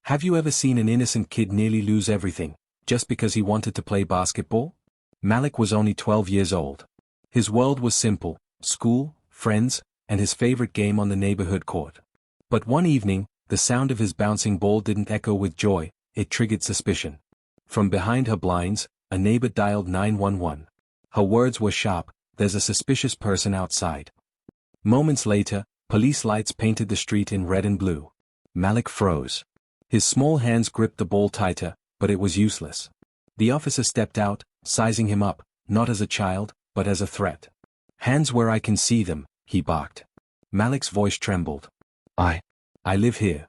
Have you ever seen an innocent kid nearly lose everything, just because he wanted to play basketball? Malik was only 12 years old. His world was simple: school, friends, and his favorite game on the neighborhood court. But one evening, the sound of his bouncing ball didn't echo with joy, it triggered suspicion. From behind her blinds, a neighbor dialed 911. Her words were sharp: "There's a suspicious person outside." Moments later, police lights painted the street in red and blue. Malik froze. His small hands gripped the ball tighter, but it was useless. The officer stepped out, sizing him up, not as a child, but as a threat. "Hands where I can see them," he barked. Malik's voice trembled. I live here."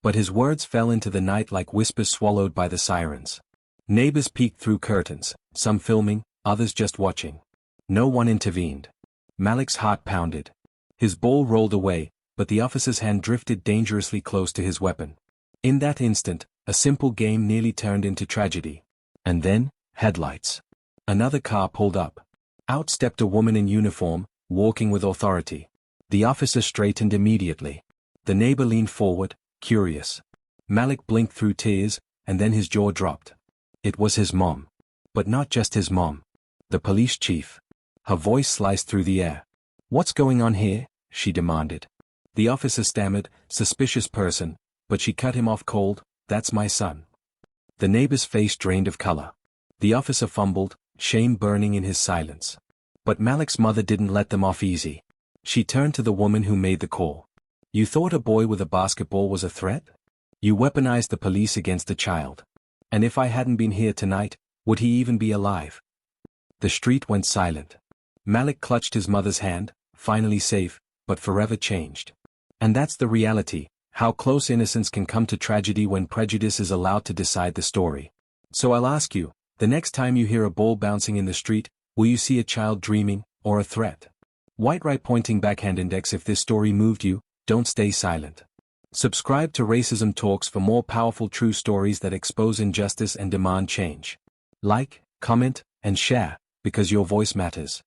But his words fell into the night like whispers swallowed by the sirens. Neighbors peeked through curtains, some filming, others just watching. No one intervened. Malik's heart pounded. His ball rolled away, but the officer's hand drifted dangerously close to his weapon. In that instant, a simple game nearly turned into tragedy. And then, headlights. Another car pulled up. Out stepped a woman in uniform, walking with authority. The officer straightened immediately. The neighbor leaned forward, curious. Malik blinked through tears, and then his jaw dropped. It was his mom. But not just his mom. The police chief. Her voice sliced through the air. "What's going on here?" she demanded. The officer stammered, "Suspicious person," but she cut him off cold. "That's my son." The neighbor's face drained of color. The officer fumbled, shame burning in his silence. But Malik's mother didn't let them off easy. She turned to the woman who made the call. "You thought a boy with a basketball was a threat? You weaponized the police against a child. And if I hadn't been here tonight, would he even be alive?" The street went silent. Malik clutched his mother's hand, finally safe, but forever changed. And that's the reality, how close innocence can come to tragedy when prejudice is allowed to decide the story. So I'll ask you, the next time you hear a ball bouncing in the street, will you see a child dreaming, or a threat? White right pointing backhand index. If this story moved you, don't stay silent. Subscribe to Racism Talks for more powerful true stories that expose injustice and demand change. Like, comment, and share, because your voice matters.